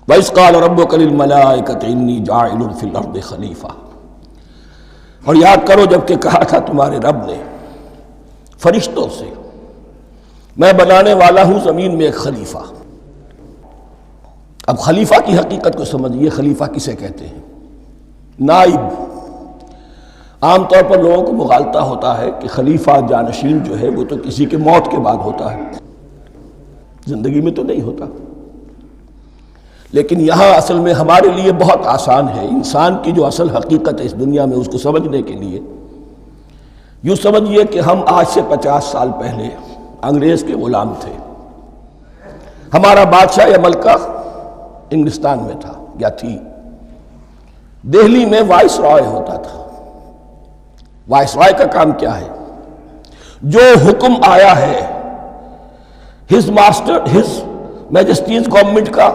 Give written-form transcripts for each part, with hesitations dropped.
وَإِذْ قَالَ رَبُّكَ لِلْمَلَائِكَةِ إِنِّي جَاعِلٌ فِي الْأَرْضِ خَلِيفَةً، اور یاد کرو جب کہ کہا تھا تمہارے رب نے فرشتوں سے میں بنانے والا ہوں زمین میں ایک خلیفہ۔ اب خلیفہ کی حقیقت کو سمجھیے، خلیفہ کسے کہتے ہیں؟ نائب۔ عام طور پر لوگوں کو مغالطہ ہوتا ہے کہ خلیفہ جانشین جو ہے وہ تو کسی کے موت کے بعد ہوتا ہے، زندگی میں تو نہیں ہوتا۔ لیکن یہاں اصل میں ہمارے لیے بہت آسان ہے، انسان کی جو اصل حقیقت ہے اس دنیا میں اس کو سمجھنے کے لیے یوں سمجھیے کہ ہم آج سے 50 سال پہلے انگریز کے غلام تھے۔ ہمارا بادشاہ یا ملکہ انگلستان میں تھا یا تھی۔ دہلی میں وائس رائے ہوتا تھا۔ وائس رائے کا کام کیا ہے؟ جو حکم آیا ہے ہز میجسٹیز گورنمنٹ کا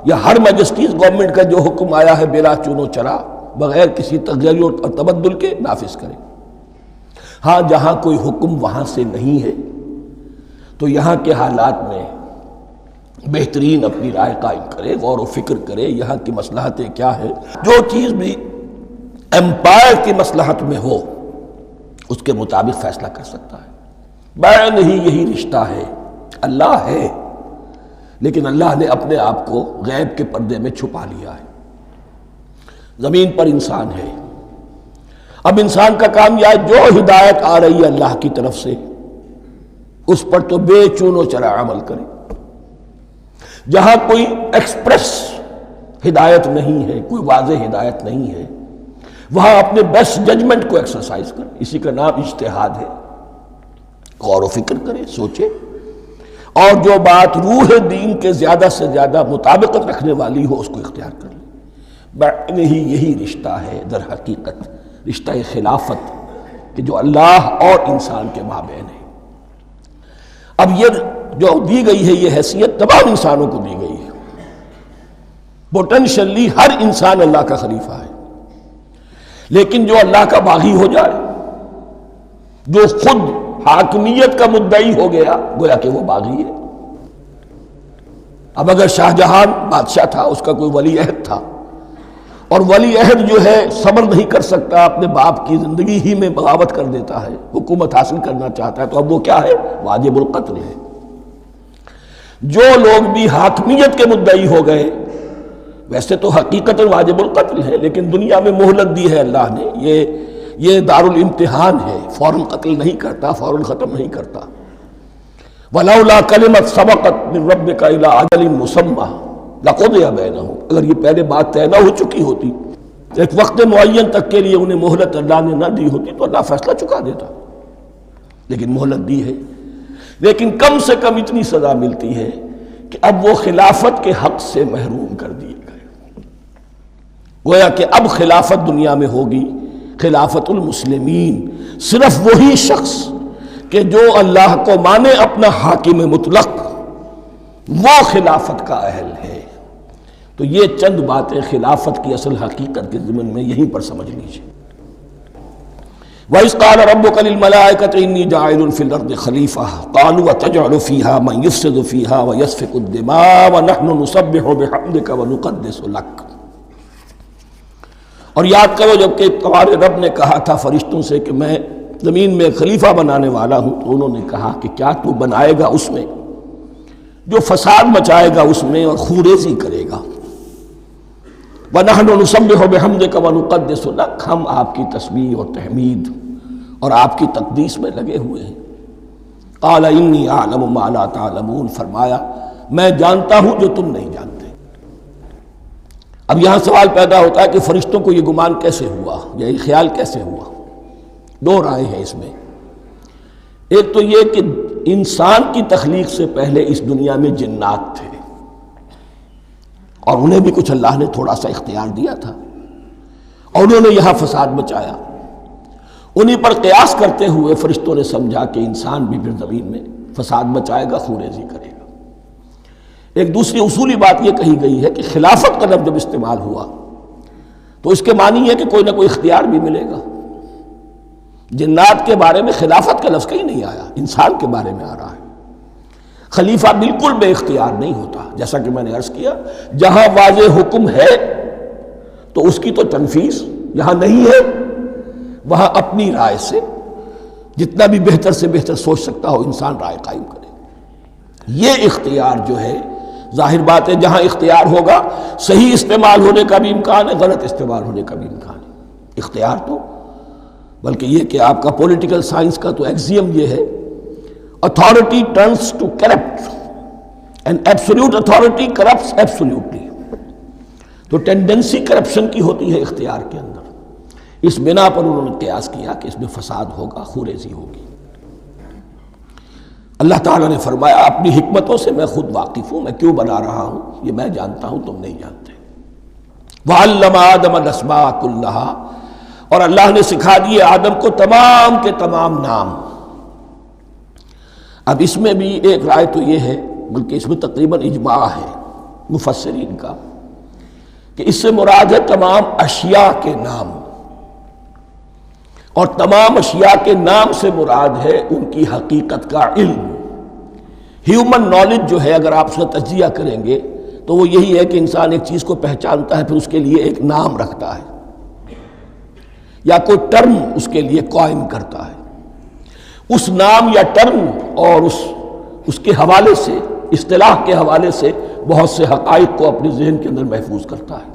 یا ہر میجسٹیز گورنمنٹ کا جو حکم آیا ہے بلا چون و چرا بغیر کسی تغیر اور تبدل کے نافذ کرے۔ ہاں جہاں کوئی حکم وہاں سے نہیں ہے تو یہاں کے حالات میں بہترین اپنی رائے قائم کرے، غور و فکر کرے، یہاں کی مصلحتیں کیا ہے، جو چیز بھی امپائر کی مصلحت میں ہو اس کے مطابق فیصلہ کر سکتا ہے۔ بین ہی یہی رشتہ ہے۔ اللہ ہے لیکن اللہ نے اپنے آپ کو غیب کے پردے میں چھپا لیا ہے۔ زمین پر انسان ہے۔ اب انسان کا کام یہ ہے جو ہدایت آ رہی ہے اللہ کی طرف سے اس پر تو بے چون و چرا عمل کرے۔ جہاں کوئی ایکسپریس ہدایت نہیں ہے، کوئی واضح ہدایت نہیں ہے، وہاں اپنے بیسٹ ججمنٹ کو ایکسرسائز کرے۔ اسی کا نام اجتہاد ہے۔ غور و فکر کرے، سوچے، اور جو بات روح دین کے زیادہ سے زیادہ مطابقت رکھنے والی ہو اس کو اختیار کر لے۔ بین ہی یہی رشتہ ہے در حقیقت، رشتہ خلافت کہ جو اللہ اور انسان کے مابین ہے۔ اب یہ جو دی گئی ہے یہ حیثیت تمام انسانوں کو دی گئی ہے۔ پوٹینشلی ہر انسان اللہ کا خلیفہ ہے، لیکن جو اللہ کا باغی ہو جائے، جو خود حاکمیت کا مدعی ہو گیا، گویا کہ وہ باغی ہے۔ اب اگر شاہجہان بادشاہ تھا، اس کا کوئی ولی عہد تھا، اور ولی عہد جو ہے صبر نہیں کر سکتا، اپنے باپ کی زندگی ہی میں بغاوت کر دیتا ہے، حکومت حاصل کرنا چاہتا ہے، تو اب وہ کیا ہے؟ واجب القتل ہے۔ جو لوگ بھی حاکمیت کے مدعی ہو گئے، ویسے تو حقیقت واجب القتل ہے، لیکن دنیا میں مہلت دی ہے اللہ نے، یہ دارالامتحان ہے، فوراً قتل نہیں کرتا، فوراً ختم نہیں کرتا۔ وَلَوْلَا كَلِمَةٌ سَبَقَتْ مِن رَبِّكَ إِلَىٰ أَجَلٍ مُّسَمًّى لَقُضِيَ بَيْنَهُمْ، اگر یہ پہلے بات طے نہ ہو چکی ہوتی، ایک وقت معین تک کے لیے انہیں مہلت اللہ نے نہ دی ہوتی تو اللہ فیصلہ چکا دیتا، لیکن مہلت دی ہے۔ لیکن کم سے کم اتنی سزا ملتی ہے کہ اب وہ خلافت کے حق سے محروم کر دیے گئے۔ گویا کہ اب خلافت دنیا میں ہوگی خلافت المسلمین، صرف وہی شخص کہ جو اللہ کو مانے اپنا حاکم مطلق، وہ خلافت کا اہل ہے۔ تو یہ چند باتیں خلافت کی اصل حقیقت کے ضمن میں یہیں پر سمجھ لیجیے۔ وَإِذْ قَالَ رَبُّكَ لِلْمَلَائِكَةِ إِنِّي جَاعِلٌ فِي الْأَرْضِ خَلِيفَةً قَالُوا أَتَجْعَلُ فِيهَا مَن يُفْسِدُ فِيهَا وَيَسْفِكُ الدِّمَاءَ وَنَحْنُ نُسَبِّحُ بِحَمْدِكَ وَنُقَدِّسُ لَكَ۔ اور یاد کرو جب کہ تمہارے رب نے کہا تھا فرشتوں سے کہ میں زمین میں خلیفہ بنانے والا ہوں، تو انہوں نے کہا کہ کیا تو بنائے گا اس میں جو فساد مچائے گا اس میں اور خوریزی کرے گا۔ وَنَحْنُ نُسَبِّحُ بِحَمْدِكَ وَنُقَدِّسُ لَكَ، ہم آپ کی تسبیح اور تحمید اور آپ کی تقدیس میں لگے ہوئے ہیں۔ قَالَ إِنِّي أَعْلَمُ مَا لَا تَعْلَمُونَ، فرمایا میں جانتا ہوں جو تم نہیں جانتے۔ اب یہاں سوال پیدا ہوتا ہے کہ فرشتوں کو یہ گمان کیسے ہوا، یا یہ خیال کیسے ہوا؟ دو رائے ہیں اس میں۔ ایک تو یہ کہ انسان کی تخلیق سے پہلے اس دنیا میں جنات تھے، اور انہیں بھی کچھ اللہ نے تھوڑا سا اختیار دیا تھا، اور انہوں نے یہاں فساد مچایا۔ انہی پر قیاس کرتے ہوئے فرشتوں نے سمجھا کہ انسان بھی پھر زمین میں فساد مچائے گا، خوریزی کرے گا۔ ایک دوسری اصولی بات یہ کہی گئی ہے کہ خلافت کا لفظ جب استعمال ہوا تو اس کے معنی ہے کہ کوئی نہ کوئی اختیار بھی ملے گا۔ جنات کے بارے میں خلافت کا لفظ کہیں نہیں آیا، انسان کے بارے میں آ رہا ہے۔ خلیفہ بالکل بے اختیار نہیں ہوتا، جیسا کہ میں نے عرض کیا، جہاں واضح حکم ہے تو اس کی تو تنفیذ، جہاں نہیں ہے وہاں اپنی رائے سے جتنا بھی بہتر سے بہتر سوچ سکتا ہو انسان رائے قائم کرے۔ یہ اختیار جو ہے، ظاہر بات ہے جہاں اختیار ہوگا صحیح استعمال ہونے کا بھی امکان ہے، غلط استعمال ہونے کا بھی امکان ہے۔ اختیار تو بلکہ یہ کہ آپ کا پولیٹیکل سائنس کا تو ایکزیم یہ ہے، authority turns to corrupt and absolute authority corrupts absolutely۔ تو ٹینڈنسی کرپشن کی ہوتی ہے اختیار کے اندر، اس بنا پر انہوں نے قیاس کیا کہ اس میں فساد ہوگا، خوریزی ہوگی۔ اللہ تعالیٰ نے فرمایا اپنی حکمتوں سے میں خود واقف ہوں، میں کیوں بنا رہا ہوں یہ میں جانتا ہوں، تم نہیں جانتے۔ وَعَلَّمَ آدَمَ الْأَسْمَاءَ كُلَّهَا، اور اللہ نے سکھا دیے آدم کو تمام کے تمام نام۔ اب اس میں بھی ایک رائے تو یہ ہے، بلکہ اس میں تقریباً اجماع ہے مفسرین کا، کہ اس سے مراد ہے تمام اشیاء کے نام، اور تمام اشیاء کے نام سے مراد ہے ان کی حقیقت کا علم۔ ہیومن نالج جو ہے، اگر آپ اس کا تجزیہ کریں گے تو وہ یہی ہے کہ انسان ایک چیز کو پہچانتا ہے، پھر اس کے لیے ایک نام رکھتا ہے یا کوئی ٹرم اس کے لیے قائم کرتا ہے۔ اس نام یا ٹرم اور اس کے حوالے سے، اصطلاح کے حوالے سے بہت سے حقائق کو اپنے ذہن کے اندر محفوظ کرتا ہے۔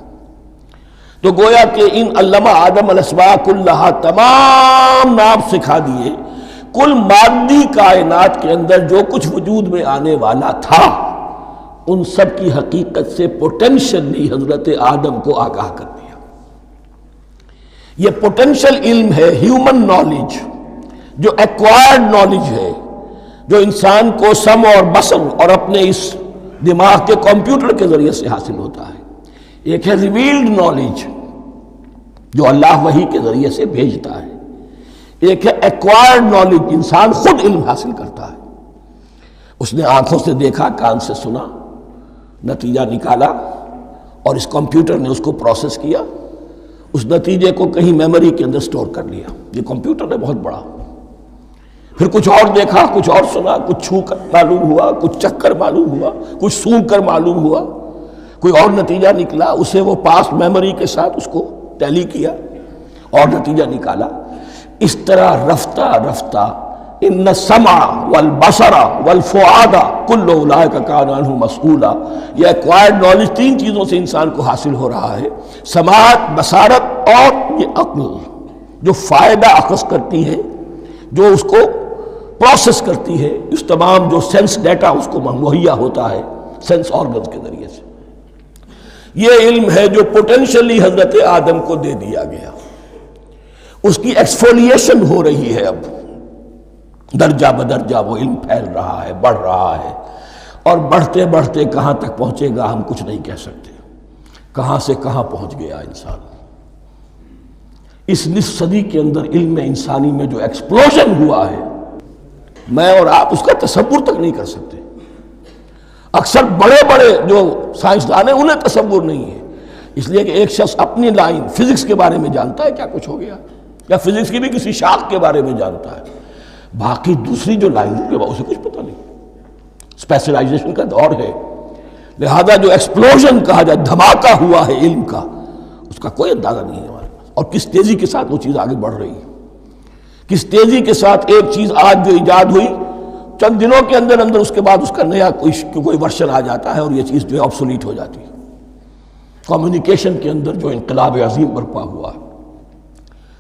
تو گویا کہ ان علمہ آدم الاسماء کلہا، تمام نام سکھا دیے کل مادی کائنات کے اندر جو کچھ وجود میں آنے والا تھا، ان سب کی حقیقت سے پوٹینشلی حضرت آدم کو آگاہ کر دیا۔ یہ پوٹینشل علم ہے، ہیومن نالج، جو ایکوائرڈ نالج ہے، جو انسان کو سمع اور بصر اور اپنے اس دماغ کے کمپیوٹر کے ذریعے سے حاصل ہوتا ہے۔ ایک ہے ریویلڈ نالج جو اللہ وحی کے ذریعے سے بھیجتا ہے، ایک ہے ایکوائرڈ نالج، انسان خود علم حاصل کرتا ہے۔ اس نے آنکھوں سے دیکھا، کان سے سنا، نتیجہ نکالا، اور اس کمپیوٹر نے اس کو پروسیس کیا، اس نتیجے کو کہیں میموری کے اندر سٹور کر لیا۔ یہ کمپیوٹر ہے بہت بڑا۔ پھر کچھ اور دیکھا، کچھ اور سنا، کچھ چھو کر معلوم ہوا، کچھ چکھ کر معلوم ہوا، کچھ سونگھ کر معلوم ہوا، کوئی اور نتیجہ نکلا، اسے وہ پاس میموری کے ساتھ اس کو ٹیلی کیا اور نتیجہ نکالا۔ اس طرح رفتہ رفتہ ان السمع والبصر والفؤاد کل اولئک کان عنہ مسئولا، یہ ایکوائرڈ نالج تین چیزوں سے انسان کو حاصل ہو رہا ہے، سماعت، بصارت اور یہ عقل، جو فائدہ اخذ کرتی ہے، جو اس کو پروسیس کرتی ہے، اس تمام جو سینس ڈیٹا اس کو مہیا ہوتا ہے سینس آرگنز کے ذریعے سے۔ یہ علم ہے جو پوٹینشلی حضرت آدم کو دے دیا گیا، اس کی ایکسفولیشن ہو رہی ہے، اب درجہ بدرجہ وہ علم پھیل رہا ہے، بڑھ رہا ہے، اور بڑھتے بڑھتے کہاں تک پہنچے گا ہم کچھ نہیں کہہ سکتے، کہاں سے کہاں پہنچ گیا انسان۔ اس نصف صدی کے اندر علم انسانی میں جو ایکسپلوژن ہوا ہے، میں اور آپ اس کا تصور تک نہیں کر سکتے۔ اکثر بڑے بڑے جو سائنسدان ہیں انہیں تصور نہیں ہے، اس لیے کہ ایک شخص اپنی لائن فزکس کے بارے میں جانتا ہے کیا کچھ ہو گیا، یا فزکس کی بھی کسی شاخ کے بارے میں جانتا ہے، باقی دوسری جو لائن ہے اسے کچھ پتہ نہیں۔ اسپیشلائزیشن کا دور ہے، لہذا جو ایکسپلوژن کہا جائے، دھماکہ ہوا ہے علم کا، اس کا کوئی اندازہ نہیں ہے ہمارے پاس، اور کس تیزی کے ساتھ وہ چیز آگے بڑھ رہی ہے، کس تیزی کے ساتھ ایک چیز آج جو ایجاد ہوئی چند دنوں کے اندر اندر اس کے بعد اس کا نیا کوئی ورشن آ جاتا ہے اور یہ چیز جو ہے آبسولیٹ ہو جاتی ہے۔ کمیونیکیشن کے اندر جو انقلاب عظیم برپا ہوا ہے،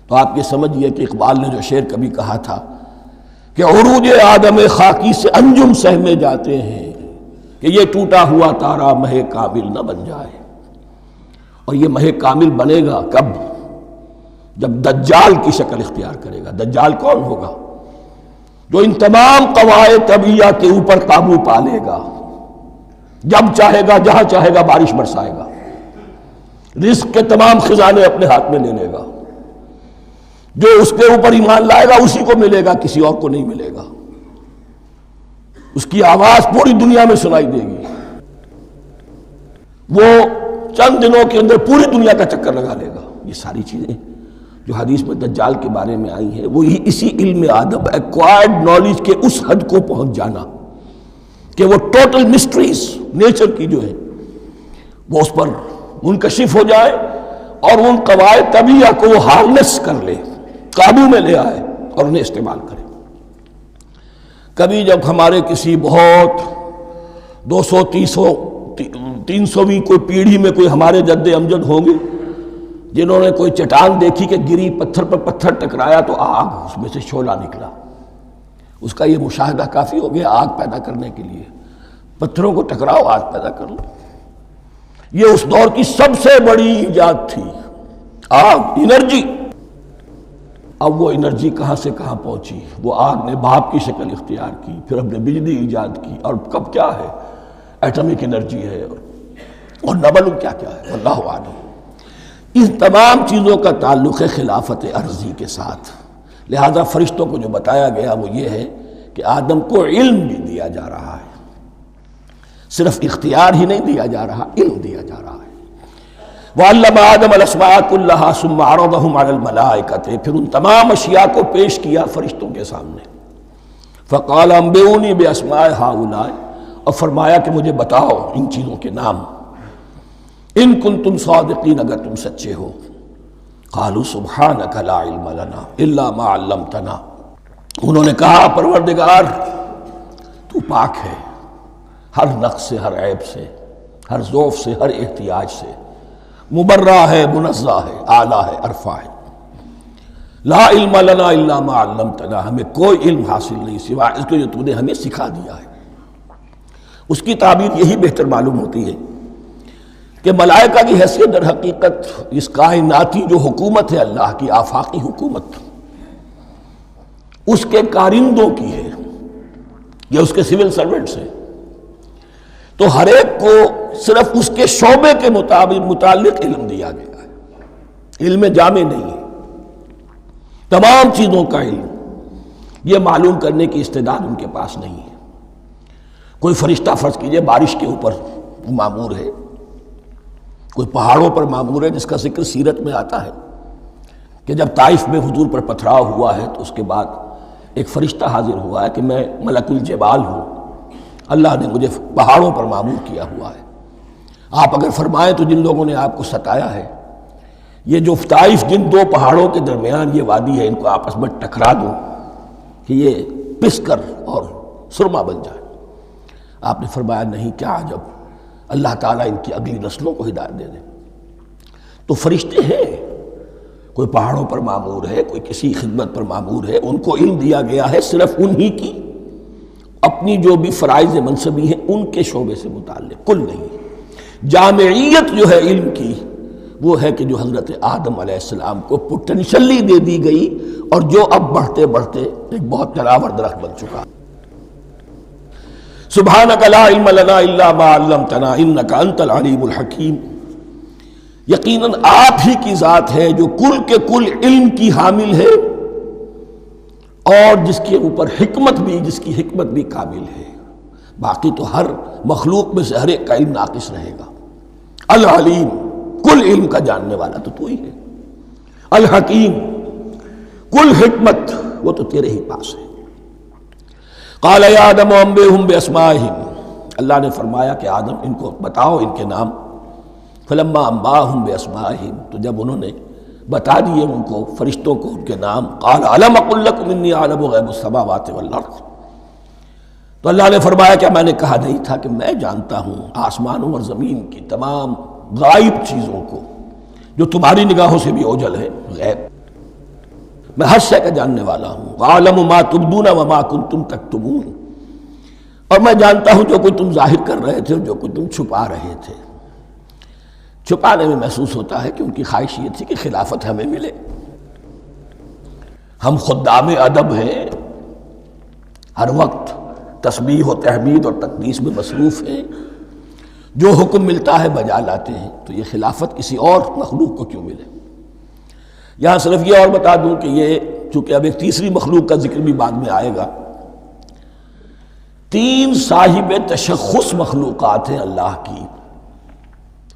تو آپ یہ سمجھیے کہ اقبال نے جو شعر کبھی کہا تھا کہ عروج آدم خاکی سے انجم سہمے جاتے ہیں، کہ یہ ٹوٹا ہوا تارا مہ کامل نہ بن جائے۔ اور یہ مہ کامل بنے گا کب؟ جب دجال کی شکل اختیار کرے گا۔ دجال کون ہوگا؟ جو ان تمام قواعد طبیعہ کے اوپر قابو پا لے گا، جب چاہے گا جہاں چاہے گا بارش برسائے گا، رزق کے تمام خزانے اپنے ہاتھ میں لے لے گا، جو اس کے اوپر ایمان لائے گا اسی کو ملے گا، کسی اور کو نہیں ملے گا، اس کی آواز پوری دنیا میں سنائی دے گی، وہ چند دنوں کے اندر پوری دنیا کا چکر لگا لے گا۔ یہ ساری چیزیں جو حدیث میں دجال کے بارے میں آئی ہیں، وہ اسی علم آدم، ایکوائرڈ نالج کے اس حد کو پہنچ جانا کہ وہ ٹوٹل مسٹریز نیچر کی جو ہے وہ اس پر منکشف ہو جائے اور ان قواعد طبیعہ کو وہ ہارنس کر لے، قابو میں لے آئے اور انہیں استعمال کرے۔ کبھی جب ہمارے کسی بہت 200-300ویں کوئی پیڑھی میں کوئی ہمارے جد امجد ہوں گے جنہوں نے کوئی چٹان دیکھی کہ گری، پتھر پر پتھر ٹکرایا تو آگ اس میں سے شعلہ نکلا، اس کا یہ مشاہدہ کافی ہو گیا آگ پیدا کرنے کے لیے۔ پتھروں کو ٹکراؤ، آگ پیدا کر لو۔ یہ اس دور کی سب سے بڑی ایجاد تھی، آگ، انرجی۔ اب وہ انرجی کہاں سے کہاں پہنچی؟ وہ آگ نے بھاپ کی شکل اختیار کی، پھر ہم نے بجلی ایجاد کی، اور کب کیا ہے، ایٹمک انرجی ہے، اور نہ معلوم کیا کیا ہے، واللہ اعلم۔ ان تمام چیزوں کا تعلق ہے خلافت ارضی کے ساتھ۔ لہذا فرشتوں کو جو بتایا گیا وہ یہ ہے کہ آدم کو علم بھی دیا جا رہا ہے، صرف اختیار ہی نہیں دیا جا رہا، علم دیا جا رہا ہے۔ وَعَلَّمَ آدَمَ الْأَسْمَاءَ كُلَّهَا ثُمَّ عَرَضَهُمْ عَلَى الْمَلَائِكَةِ، پھر ان تمام اشیاء کو پیش کیا فرشتوں کے سامنے۔ فَقَالَ أَنبِئُونِي بِأَسْمَاءِ هَؤُلَاءِ، اور فرمایا کہ مجھے بتاؤ ان چیزوں کے نام، ان کنتم صادقین، اگر تم سچے ہو۔ قالوا سبحانک لا علم لنا الا ما علمتنا، انہوں نے کہا پروردگار تو پاک ہے ہر نقص سے، ہر عیب سے، ہر ضعف سے، ہر احتیاج سے، مبرہ ہے، منزہ ہے، اعلیٰ ہے، ارفع ہے۔ لا علم لنا الا ما علمتنا، ہمیں کوئی علم حاصل نہیں سوائے اس کے جو تو نے ہمیں سکھا دیا ہے۔ اس کی تعبیر یہی بہتر معلوم ہوتی ہے کہ ملائکہ کی حیثیت در حقیقت اس کائناتی جو حکومت ہے اللہ کی، آفاقی حکومت، اس کے کارندوں کی ہے، یہ اس کے سول سرونٹس ہیں۔ تو ہر ایک کو صرف اس کے شعبے کے متعلق علم دیا گیا ہے، علم جامع نہیں ہے، تمام چیزوں کا علم یہ معلوم کرنے کی استعداد ان کے پاس نہیں ہے۔ کوئی فرشتہ فرض کیجئے بارش کے اوپر مامور ہے، کوئی پہاڑوں پر مامور ہے، جس کا ذکر سیرت میں آتا ہے کہ جب طائف میں حضور پر پتھراؤ ہوا ہے تو اس کے بعد ایک فرشتہ حاضر ہوا ہے کہ میں ملک الجبال ہوں، اللہ نے مجھے پہاڑوں پر مامور کیا ہوا ہے، آپ اگر فرمائیں تو جن لوگوں نے آپ کو ستایا ہے، یہ جو طائف جن دو پہاڑوں کے درمیان یہ وادی ہے، ان کو آپس میں ٹکرا دوں کہ یہ پس کر اور سرما بن جائے۔ آپ نے فرمایا نہیں، کیا عجب، اللہ تعالیٰ ان کی اگلی نسلوں کو ہدایت دے دے۔ تو فرشتے ہیں، کوئی پہاڑوں پر مامور ہے، کوئی کسی خدمت پر مامور ہے، ان کو علم دیا گیا ہے صرف انہی کی اپنی جو بھی فرائض منصبی ہیں ان کے شعبے سے متعلق، کل نہیں۔ جامعیت جو ہے علم کی وہ ہے کہ جو حضرت آدم علیہ السلام کو پوٹینشلی دے دی گئی اور جو اب بڑھتے بڑھتے ایک بہت تناور درخت بن چکا۔ سبحانک لا علم لنا الا ما علمتنا انک انت العلیم الحکیم، یقیناً آپ ہی کی ذات ہے جو کل کے کل علم کی حامل ہے اور جس کے اوپر حکمت بھی، جس کی حکمت بھی کامل ہے، باقی تو ہر مخلوق میں سے ہر ایک کا علم ناقص رہے گا۔ العلیم، کل علم کا جاننے والا تو ہی ہے، الحکیم، کل حکمت وہ تو تیرے ہی پاس ہے۔ قال یا آدم انبئہم باسمائہم، اللہ نے فرمایا کہ آدم ان کو بتاؤ ان کے نام۔ فلما انباہم باسمائہم، تو جب انہوں نے بتا دیے ان کو، فرشتوں کو، ان کے نام، قال الم اقل لکم انی اعلم غیب السماوات والارض، تو اللہ نے فرمایا کہ میں نے کہا نہیں تھا کہ میں جانتا ہوں آسمانوں اور زمین کی تمام غائب چیزوں کو جو تمہاری نگاہوں سے بھی اوجھل ہے، غیب، میں ہر شے کا جاننے والا ہوں۔ وَأَعْلَمُ مَا تُبْدُونَ وَمَا كُنْتُمْ تَكْتُمُونَ، اور میں جانتا ہوں جو کچھ تم ظاہر کر رہے تھے اور جو کچھ تم چھپا رہے تھے۔ چھپانے میں محسوس ہوتا ہے کہ ان کی خواہش یہ تھی کہ خلافت ہمیں ملے، ہم خدام ادب ہیں، ہر وقت تسبیح و تحمید اور تقدیس میں مصروف ہیں، جو حکم ملتا ہے بجا لاتے ہیں، تو یہ خلافت کسی اور مخلوق کو کیوں ملے؟ یہاں صرف یہ اور بتا دوں کہ یہ چونکہ اب ایک تیسری مخلوق کا ذکر بھی بعد میں آئے گا، 3 صاحب تشخص مخلوقات ہیں اللہ کی،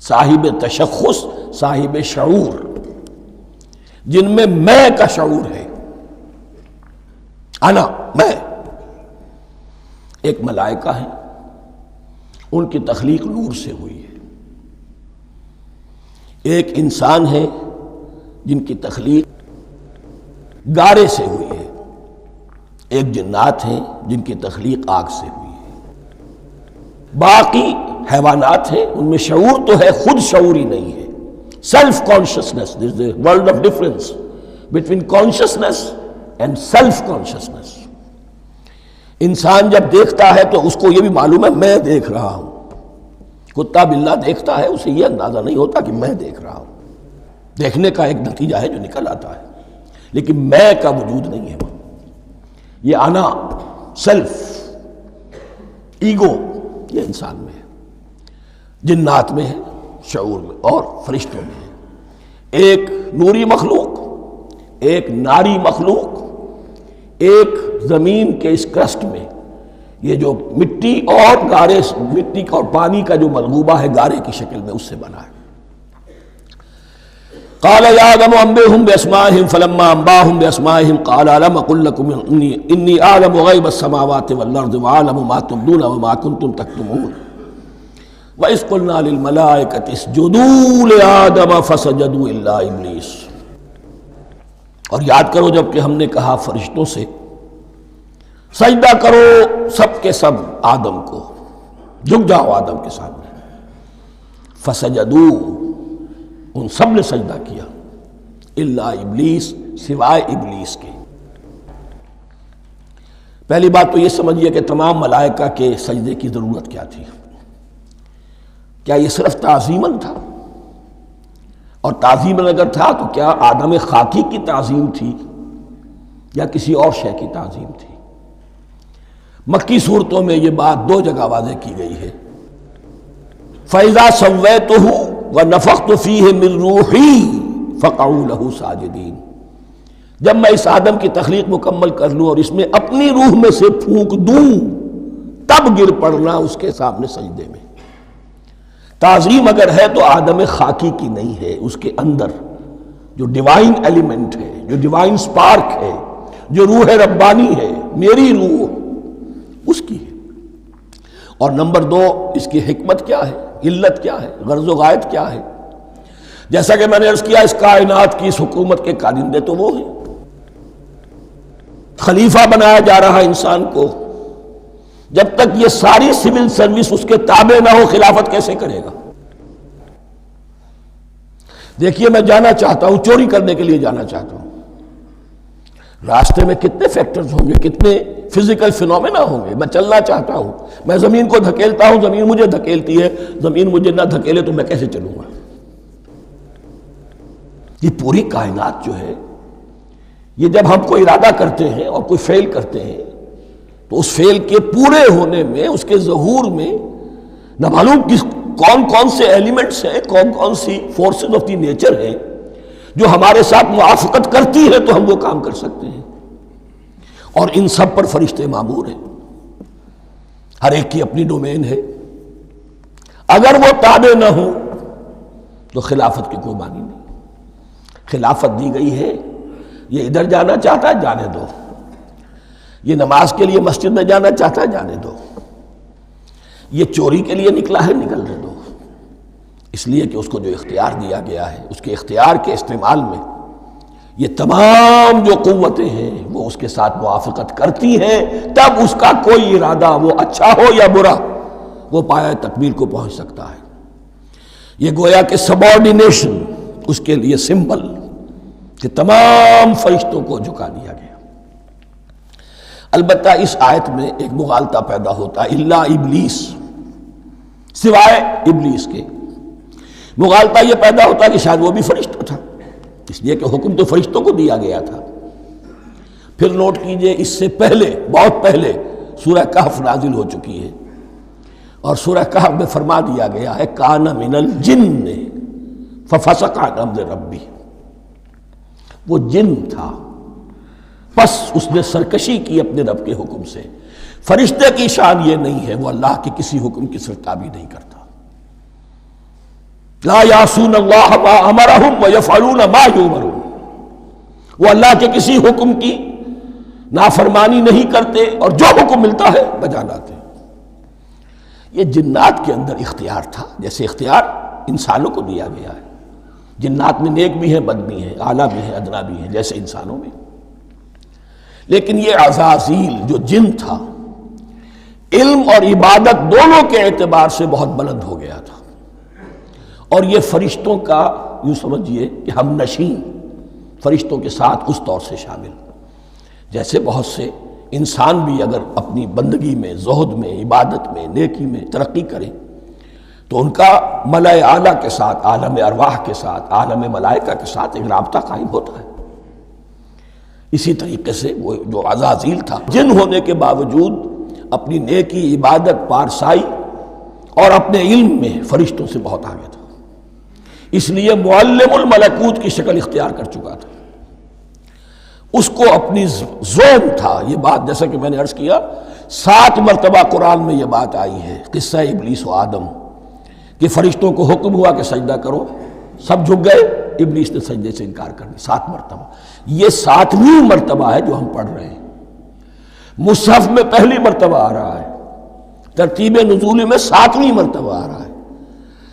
صاحب تشخص، صاحب شعور، جن میں میں کا شعور ہے، انا، میں۔ ایک ملائکہ ہے ان کی تخلیق نور سے ہوئی ہے۔ ایک انسان ہے جن کی تخلیق گارے سے ہوئی ہے، ایک جنات ہیں جن کی تخلیق آگ سے ہوئی ہے، باقی حیوانات ہیں ان میں شعور تو ہے، خود شعوری نہیں ہے، self consciousness. There is a world of difference between consciousness and self consciousness. انسان جب دیکھتا ہے تو اس کو یہ بھی معلوم ہے میں دیکھ رہا ہوں، کتا بلہ دیکھتا ہے اسے یہ اندازہ نہیں ہوتا کہ میں دیکھ رہا ہوں، دیکھنے کا ایک نتیجہ ہے جو نکل آتا ہے، لیکن میں کا وجود نہیں ہے۔ یہ انا، سیلف، ایگو، یہ انسان میں ہے، جنات میں ہے، شعور میں اور فرشتوں میں ہے۔ ایک نوری مخلوق، ایک ناری مخلوق، ایک زمین کے اس کرسٹ میں یہ جو مٹی اور گارے، مٹی اور پانی کا جو ملغوبہ ہے گارے کی شکل میں، اس سے بنا ہے۔ قال یا آدم انبئهم باسمائهم فلما انباهم باسمائهم قال الم اقل لكم انی اعلم غیب السماوات والارض واعلم ما تبدون وما كنتم تكتمون وَإِذْ قُلْنَا لِلْمَلَائِكَةِ اسْجُدُوا لِآدَمَ فَسَجَدُوا إِلَّا إِبْلِيسَ۔ اور یاد کرو جب کہ ہم نے کہا فرشتوں سے سجدہ کرو سب کے سب آدم کو، جھک جاؤ آدم کے سامنے، فَسَجَدُوا، ان سب نے سجدہ کیا، إِلَّا إِبْلِيسَ، سوائے ابلیس کے۔ پہلی بات تو یہ سمجھیے کہ تمام ملائکہ کے سجدے کی ضرورت کیا تھی؟ کیا یہ صرف تعظیماً تھا؟ اور تعظیماً اگر تھا تو کیا آدم خاکی کی تعظیم تھی یا کسی اور شے کی تعظیم تھی؟ مکی صورتوں میں یہ بات دو جگہ واضح کی گئی ہے۔ فَإِذَا سَوَّيْتُهُ وَنَفَخْتُ فِيهِ مِن رُوحِي فَقَعُوا لَهُ سَاجِدِينَ، جب میں اس آدم کی تخلیق مکمل کر لوں اور اس میں اپنی روح میں سے پھونک دوں تب گر پڑنا اس کے سامنے سجدے میں۔ تعظیم اگر ہے تو آدم خاکی کی نہیں ہے، اس کے اندر جو ڈیوائن ایلیمنٹ ہے، جو ڈیوائن سپارک ہے، جو روح ربانی ہے، میری روح، اس کی ہے۔ اور نمبر دو، اس کی حکمت کیا ہے، علت کیا ہے، غرض و غایت کیا ہے؟ جیسا کہ میں نے عرض کیا اس کائنات کی اس حکومت کے کارندے تو وہ ہیں، خلیفہ بنایا جا رہا انسان کو، جب تک یہ ساری سول سروس اس کے تابع نہ ہو خلافت کیسے کرے گا؟ دیکھیے میں جانا چاہتا ہوں، چوری کرنے کے لیے جانا چاہتا ہوں، راستے میں کتنے فیکٹرز ہوں گے، کتنے فزیکل فینومینا ہوں گے، میں چلنا چاہتا ہوں، میں زمین کو دھکیلتا ہوں، زمین مجھے دھکیلتی ہے، زمین مجھے نہ دھکیلے تو میں کیسے چلوں گا؟ یہ پوری کائنات جو ہے، یہ جب ہم کوئی ارادہ کرتے ہیں اور کوئی فعل کرتے ہیں تو اس فعل کے پورے ہونے میں، اس کے ظہور میں نہ معلوم کون کون سے ایلیمنٹس ہیں، کون کون سی فورسز آف دی نیچر ہیں جو ہمارے ساتھ موافقت کرتی ہے تو ہم وہ کام کر سکتے ہیں، اور ان سب پر فرشتے مامور ہیں، ہر ایک کی اپنی ڈومین ہے۔ اگر وہ تابع نہ ہوں تو خلافت کی کوئی معنی نہیں۔ خلافت دی گئی ہے، یہ ادھر جانا چاہتا ہے جانے دو، یہ نماز کے لیے مسجد میں جانا چاہتا ہے جانے دو، یہ چوری کے لیے نکلا ہے نکلنے دو، اس لیے کہ اس کو جو اختیار دیا گیا ہے، اس کے اختیار کے استعمال میں یہ تمام جو قوتیں ہیں وہ اس کے ساتھ موافقت کرتی ہیں، تب اس کا کوئی ارادہ وہ اچھا ہو یا برا وہ پایہ تکمیل کو پہنچ سکتا ہے۔ یہ گویا کہ سبارڈینیشن اس کے لیے سمبل کہ تمام فرشتوں کو جھکا دیا گیا۔ البتہ اس آیت میں ایک مغالطہ پیدا ہوتا ہے، الا ابلیس، سوائے ابلیس کے۔ مغالطہ یہ پیدا ہوتا ہے کہ شاید وہ بھی فرشتہ تھا، اس لیے کہ حکم تو فرشتوں کو دیا گیا تھا۔ پھر نوٹ کیجئے اس سے پہلے، بہت پہلے سورہ کہف نازل ہو چکی ہے، اور سورہ کہف میں فرما دیا گیا ہے کان من الجن ففسق عن امر ربی، وہ جن تھا بس اس نے سرکشی کی اپنے رب کے حکم سے۔ فرشتے کی شان یہ نہیں ہے، وہ اللہ کے کسی حکم کی سرتابی نہیں کرتا۔ لا یعصون اللہ ما امرہم ویفعلون ما یؤمرون، وہ اللہ کے کسی حکم کی نافرمانی نہیں کرتے اور جو حکم ملتا ہے بجا لاتے ہیں۔ یہ جنات کے اندر اختیار تھا، جیسے اختیار انسانوں کو دیا گیا ہے۔ جنات میں نیک بھی ہیں، بد بھی ہیں، اعلیٰ بھی ہیں، ادنا بھی ہیں، جیسے انسانوں میں۔ لیکن یہ عزازیل جو جن تھا، علم اور عبادت دونوں کے اعتبار سے بہت بلند ہو گیا تھا، اور یہ فرشتوں کا یوں سمجھیے کہ ہم نشین، فرشتوں کے ساتھ اس طور سے شامل، جیسے بہت سے انسان بھی اگر اپنی بندگی میں، زہد میں، عبادت میں، نیکی میں ترقی کریں تو ان کا ملائے اعلیٰ کے ساتھ، عالم ارواح کے ساتھ، عالم ملائکہ کے ساتھ ایک رابطہ قائم ہوتا ہے۔ اسی طریقے سے وہ جو عزازیل تھا، جن ہونے کے باوجود اپنی نیکی، عبادت، پارسائی اور اپنے علم میں فرشتوں سے بہت آگے تھا، اس لیے معلم الملکوت کی شکل اختیار کر چکا تھا۔ اس کو اپنی زوم تھا، یہ بات جیسا کہ میں نے عرض کیا 7 مرتبہ قرآن میں یہ بات آئی ہے، قصہ ابلیس و آدم، کہ فرشتوں کو حکم ہوا کہ سجدہ کرو، سب جھک گئے، ابلیس نے سجدے سے انکار کر دیا 7 مرتبہ۔ یہ 7ویں مرتبہ ہے جو ہم پڑھ رہے ہیں، مصحف میں پہلی مرتبہ آ رہا ہے، ترتیب نزول میں 7ویں مرتبہ آ رہا ہے۔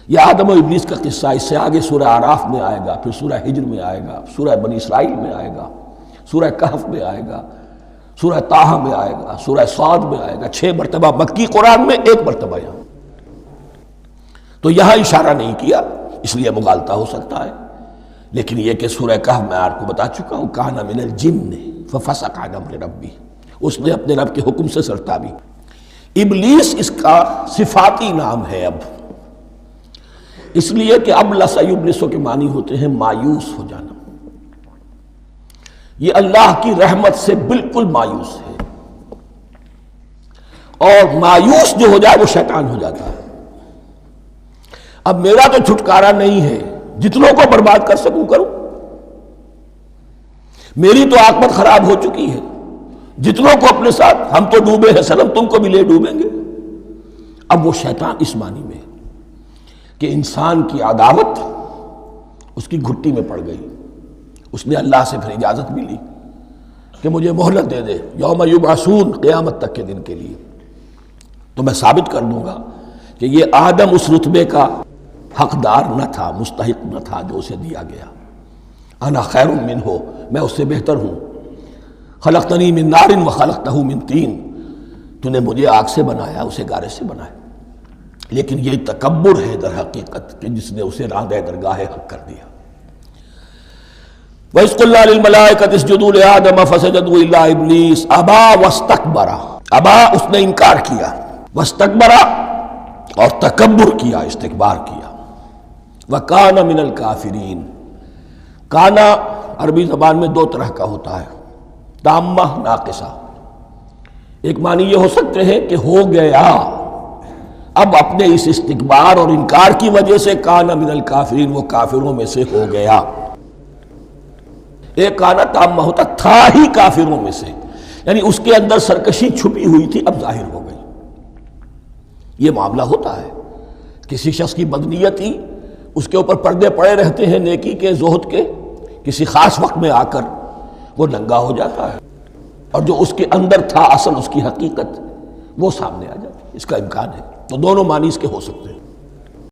یہ آدم و ابلیس کا قصہ اس سے آگے سورہ اعراف میں آئے گا، پھر سورہ ہجر میں آئے گا، سورہ بنی اسرائیل میں آئے گا، سورہ کہف میں آئے گا، سورہ طٰہٰ میں آئے گا، سورہ صاد میں آئے گا، 6 مرتبہ مکی قرآن میں، 1 مرتبہ یہاں۔ تو یہاں اشارہ نہیں کیا، اس لیے مغالطہ ہو سکتا ہے، لیکن یہ کہ سورہ کہف میں آپ کو بتا چکا ہوں، کان من الجن ففسق عن امر ربہ، اس نے اپنے رب کے حکم سے سرتابی۔ ابلیس اس کا صفاتی نام ہے اب، اس لیے کہ ابلس یبلس کے معنی ہوتے ہیں مایوس ہو جانا۔ یہ اللہ کی رحمت سے بالکل مایوس ہے، اور مایوس جو ہو جائے وہ شیطان ہو جاتا ہے۔ اب میرا تو چھٹکارا نہیں ہے، جتنوں کو برباد کر سکوں کروں، میری تو عاقبت خراب ہو چکی ہے، جتنوں کو اپنے ساتھ، ہم تو ڈوبے ہیں صنم، تم کو بھی لے ڈوبیں گے۔ اب وہ شیطان اس معنی میں کہ انسان کی عداوت اس کی گھٹی میں پڑ گئی، اس نے اللہ سے پھر اجازت بھی لی کہ مجھے مہلت دے دے، یوم یبعثون، قیامت تک کے دن کے لیے، تو میں ثابت کر دوں گا کہ یہ آدم اس رتبے کا حقدار نہ تھا، مستحق نہ تھا جو اسے دیا گیا۔ انا خیر منہ، میں اس سے بہتر ہوں۔ خلقتنی من نار وخلقتہ من طین، تو نے مجھے آگ سے بنایا، اسے گارے سے بنایا۔ لیکن یہ تکبر ہے در حقیقت کہ جس نے اسے راندہ درگاہ حق کر دیا۔ وَإِذْ قُلْنَا لِلْمَلَائِكَةِ اسْجُدُوا لِآدَمَ فَسَجَدُوا إِلَّا إِبْلِيسَ أَبَىٰ وَاسْتَكْبَرَ، ابا اس نے انکار کیا، واستکبر اور تکبر کیا، استکبار کیا، وَكَانَ مِنَ الْكَافِرِينَ۔ کانا عربی زبان میں 2 طرح کا ہوتا ہے، تامہ، ناقصہ۔ ایک معنی یہ ہو سکتے ہیں کہ ہو گیا، اب اپنے اس استکبار اور انکار کی وجہ سے کانا من الکافرین، وہ کافروں میں سے ہو گیا۔ ایک کانا تامہ ہوتا تھا ہی کافروں میں سے، یعنی اس کے اندر سرکشی چھپی ہوئی تھی، اب ظاہر ہو گئی۔ یہ معاملہ ہوتا ہے، کسی شخص کی بدنیتی اس کے اوپر پردے پڑے رہتے ہیں نیکی کے، زہد کے، کسی خاص وقت میں آ کر وہ ننگا ہو جاتا ہے، اور جو اس کے اندر تھا اصل، اس کی حقیقت وہ سامنے آ جاتی ہے۔ اس کا امکان ہے، تو دونوں معنی اس کے ہو سکتے ہیں۔